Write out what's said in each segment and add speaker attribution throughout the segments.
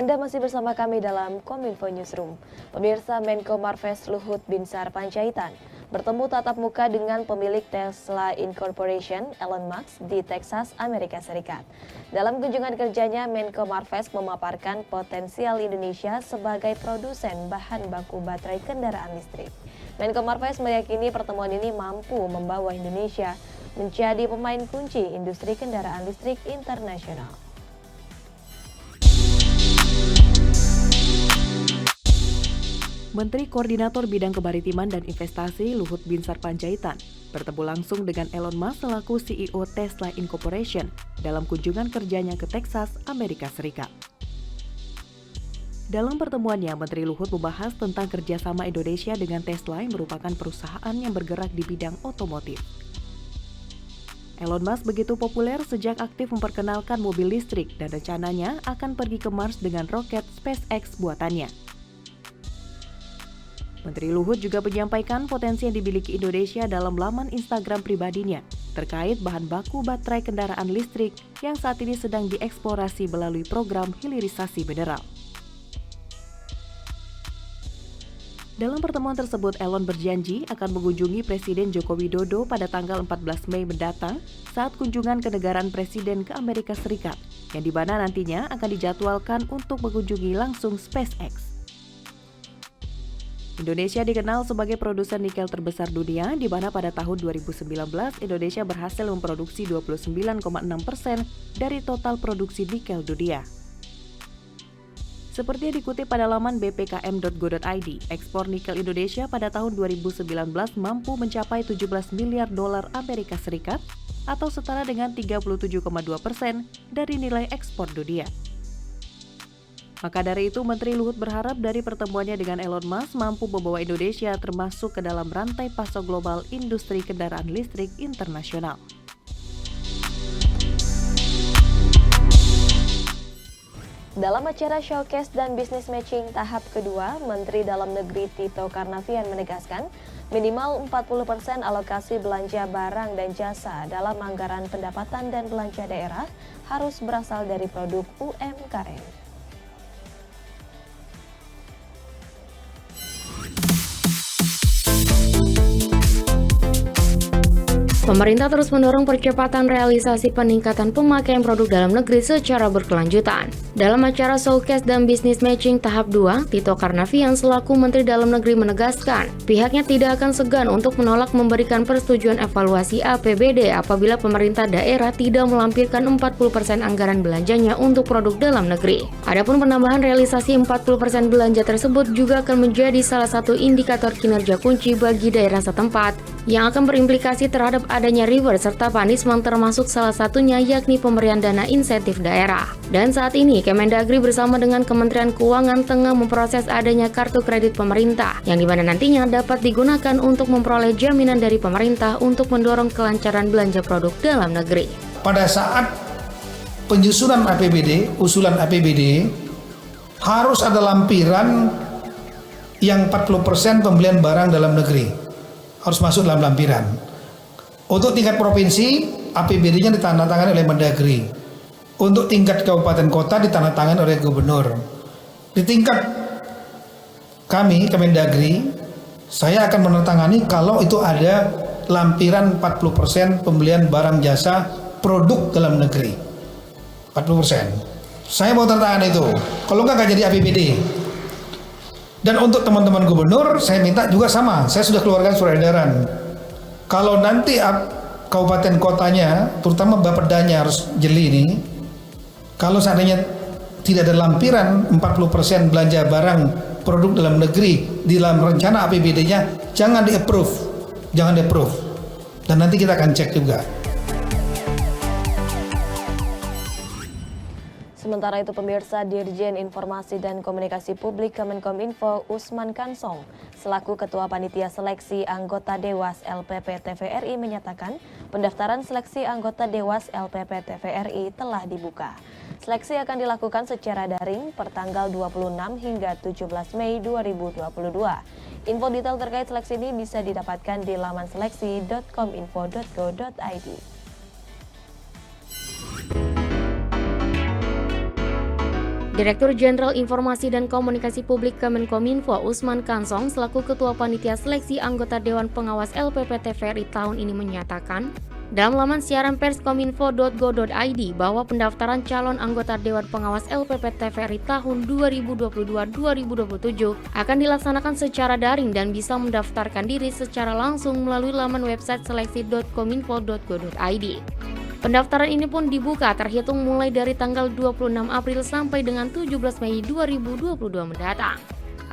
Speaker 1: Anda masih bersama kami dalam Kominfo Newsroom. Pemirsa, Menko Marves Luhut Binsar Panjaitan bertemu tatap muka dengan pemilik Tesla Incorporation, Elon Musk, di Texas, Amerika Serikat. Dalam kunjungan kerjanya, Menko Marves memaparkan potensial Indonesia sebagai produsen bahan baku baterai kendaraan listrik. Menko Marves meyakini pertemuan ini mampu membawa Indonesia menjadi pemain kunci industri kendaraan listrik internasional.
Speaker 2: Menteri Koordinator Bidang Kemaritiman dan Investasi Luhut Binsar Panjaitan bertemu langsung dengan Elon Musk selaku CEO Tesla Incorporation dalam kunjungan kerjanya ke Texas, Amerika Serikat. Dalam pertemuannya, Menteri Luhut membahas tentang kerjasama Indonesia dengan Tesla yang merupakan perusahaan yang bergerak di bidang otomotif. Elon Musk begitu populer sejak aktif memperkenalkan mobil listrik dan rencananya akan pergi ke Mars dengan roket SpaceX buatannya. Menteri Luhut juga menyampaikan potensi yang dimiliki Indonesia dalam laman Instagram pribadinya terkait bahan baku baterai kendaraan listrik yang saat ini sedang dieksplorasi melalui program hilirisasi mineral. Dalam pertemuan tersebut, Elon berjanji akan mengunjungi Presiden Joko Widodo pada tanggal 14 Mei mendatang saat kunjungan kenegaraan Presiden ke Amerika Serikat, yang di mana nantinya akan dijadwalkan untuk mengunjungi langsung SpaceX. Indonesia dikenal sebagai produsen nikel terbesar dunia, di mana pada tahun 2019 Indonesia berhasil memproduksi 29,6% dari total produksi nikel dunia. Seperti yang dikutip pada laman bpkm.go.id, ekspor nikel Indonesia pada tahun 2019 mampu mencapai 17 miliar dolar Amerika Serikat atau setara dengan 37,2% dari nilai ekspor dunia. Maka dari itu, Menteri Luhut berharap dari pertemuannya dengan Elon Musk mampu membawa Indonesia termasuk ke dalam rantai pasok global industri kendaraan listrik internasional.
Speaker 1: Dalam acara showcase dan business matching tahap kedua, Menteri Dalam Negeri Tito Karnavian menegaskan minimal 40% alokasi belanja barang dan jasa dalam anggaran pendapatan dan belanja daerah harus berasal dari produk UMKM.
Speaker 3: Pemerintah terus mendorong percepatan realisasi peningkatan pemakaian produk dalam negeri secara berkelanjutan. Dalam acara showcase dan business matching tahap 2, Tito Karnavian selaku Menteri Dalam Negeri menegaskan, pihaknya tidak akan segan untuk menolak memberikan persetujuan evaluasi APBD apabila pemerintah daerah tidak melampirkan 40% anggaran belanjanya untuk produk dalam negeri. Adapun penambahan realisasi 40% belanja tersebut juga akan menjadi salah satu indikator kinerja kunci bagi daerah setempat yang akan berimplikasi terhadap adanya reverse serta punishment, termasuk salah satunya yakni pemberian dana insentif daerah. Dan saat ini Kemendagri bersama dengan Kementerian Keuangan tengah memproses adanya kartu kredit pemerintah yang dimana nantinya dapat digunakan untuk memperoleh jaminan dari pemerintah untuk mendorong kelancaran belanja produk dalam negeri.
Speaker 4: Pada saat penyusunan APBD, usulan APBD harus ada lampiran yang 40% pembelian barang dalam negeri harus masuk dalam lampiran. Untuk tingkat provinsi, APBD-nya ditandatangani oleh Mendagri. Untuk tingkat kabupaten kota ditandatangani oleh gubernur. Di tingkat kami, Kemendagri, saya akan menandatangani kalau itu ada lampiran 40% pembelian barang jasa produk dalam negeri. 40%. Saya mau tantangan itu. Kalau enggak jadi APBD. Dan untuk teman-teman gubernur, saya minta juga sama. Saya sudah keluarkan surat edaran. Kalau nanti kabupaten kotanya, terutama Bapedanya harus jeli ini. Kalau seandainya tidak ada lampiran 40% belanja barang produk dalam negeri di dalam rencana APBD-nya, jangan di-approve. Jangan di-approve. Dan nanti kita akan cek juga.
Speaker 1: Sementara itu, pemirsa, Dirjen Informasi dan Komunikasi Publik Kemenkominfo Usman Kansong selaku Ketua Panitia Seleksi Anggota Dewas LPP TVRI menyatakan pendaftaran seleksi anggota Dewas LPP TVRI telah dibuka. Seleksi akan dilakukan secara daring pertanggal 26 hingga 17 Mei 2022. Info detail terkait seleksi ini bisa didapatkan di laman seleksi.kominfo.go.id.
Speaker 3: Direktur Jenderal Informasi dan Komunikasi Publik Kemenkominfo Usman Kansong selaku Ketua Panitia Seleksi Anggota Dewan Pengawas LPP TVRI tahun ini menyatakan dalam laman siaran pers kominfo.go.id bahwa pendaftaran calon anggota Dewan Pengawas LPP TVRI tahun 2022-2027 akan dilaksanakan secara daring dan bisa mendaftarkan diri secara langsung melalui laman website seleksi.kominfo.go.id. Pendaftaran ini pun dibuka terhitung mulai dari tanggal 26 April sampai dengan 17 Mei 2022 mendatang.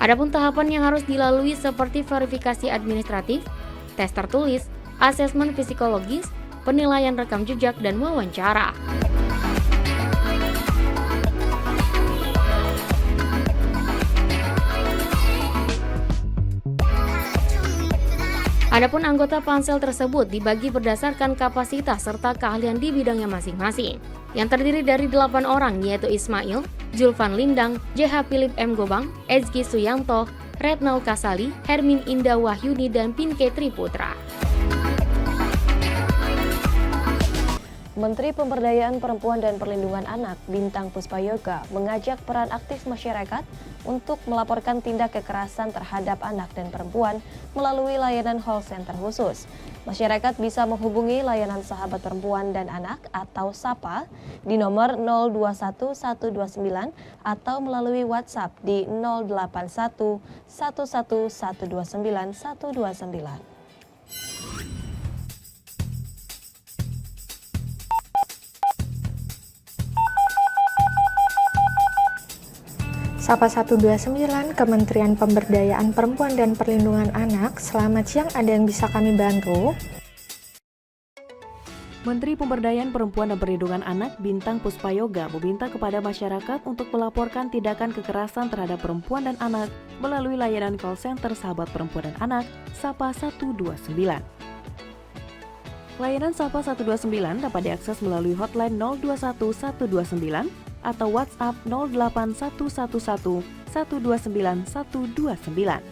Speaker 3: Adapun tahapan yang harus dilalui seperti verifikasi administratif, tes tertulis, asesmen psikologis, penilaian rekam jejak, dan wawancara. Adapun anggota pansel tersebut dibagi berdasarkan kapasitas serta keahlian di bidangnya masing-masing, yang terdiri dari 8 orang yaitu Ismail, Julvan Lindang, JH Philip M. Gobang, Ezgi Suyanto, Retnal Kasali, Hermin Indah Wahyuni, dan Pinke Triputra.
Speaker 1: Menteri Pemberdayaan Perempuan dan Perlindungan Anak Bintang Puspayoga mengajak peran aktif masyarakat untuk melaporkan tindak kekerasan terhadap anak dan perempuan melalui layanan call center khusus. Masyarakat bisa menghubungi layanan Sahabat Perempuan dan Anak atau SAPA di nomor 021129 atau melalui WhatsApp di 081 11129 129.
Speaker 5: Sapa 129 Kementerian Pemberdayaan Perempuan dan Perlindungan Anak, selamat siang, ada yang bisa kami bantu?
Speaker 2: Menteri Pemberdayaan Perempuan dan Perlindungan Anak Bintang Puspayoga meminta kepada masyarakat untuk melaporkan tindakan kekerasan terhadap perempuan dan anak melalui layanan call center Sahabat Perempuan dan Anak, Sapa 129. Layanan Sapa 129 dapat diakses melalui hotline 021129 atau WhatsApp 08111 129 129.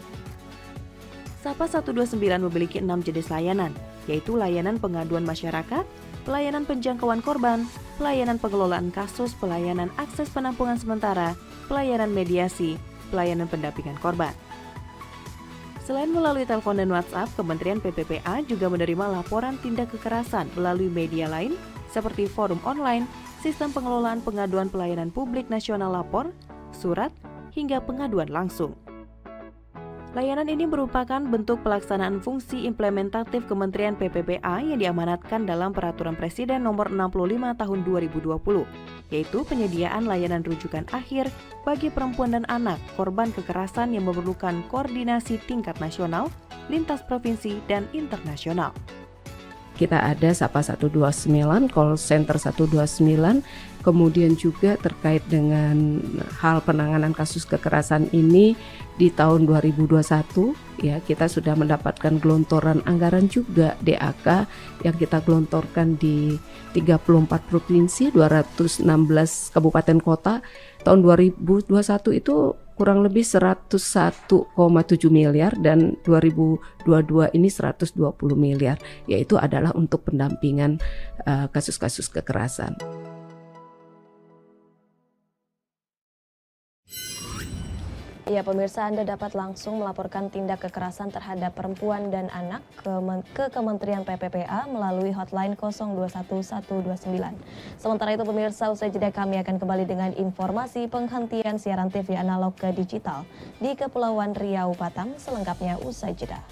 Speaker 2: Sapa 129 memiliki 6 jenis layanan, yaitu layanan pengaduan masyarakat, pelayanan penjangkauan korban, pelayanan pengelolaan kasus, pelayanan akses penampungan sementara, pelayanan mediasi, pelayanan pendampingan korban. Selain melalui telepon dan WhatsApp, Kementerian PPPA juga menerima laporan tindak kekerasan melalui media lain seperti forum online, sistem pengelolaan pengaduan pelayanan publik nasional lapor, surat, hingga pengaduan langsung. Layanan ini merupakan bentuk pelaksanaan fungsi implementatif Kementerian PPPA yang diamanatkan dalam Peraturan Presiden Nomor 65 Tahun 2020, yaitu penyediaan layanan rujukan akhir bagi perempuan dan anak korban kekerasan yang memerlukan koordinasi tingkat nasional, lintas provinsi, dan internasional.
Speaker 6: Kita ada Sapa 129, call center 129, kemudian juga terkait dengan hal penanganan kasus kekerasan ini di tahun 2021 ya, kita sudah mendapatkan gelontoran anggaran juga DAK yang kita gelontorkan di 34 provinsi, 216 kabupaten kota. Tahun 2021 itu kurang lebih 101,7 miliar dan 2022 ini 120 miliar, yaitu adalah untuk pendampingan kasus-kasus kekerasan.
Speaker 1: Ya, pemirsa, Anda dapat langsung melaporkan tindak kekerasan terhadap perempuan dan anak ke Kementerian PPPA melalui hotline 021129. Sementara itu, pemirsa, usai jeda kami akan kembali dengan informasi penghentian siaran TV analog ke digital di Kepulauan Riau, Batam. Selengkapnya usai jeda.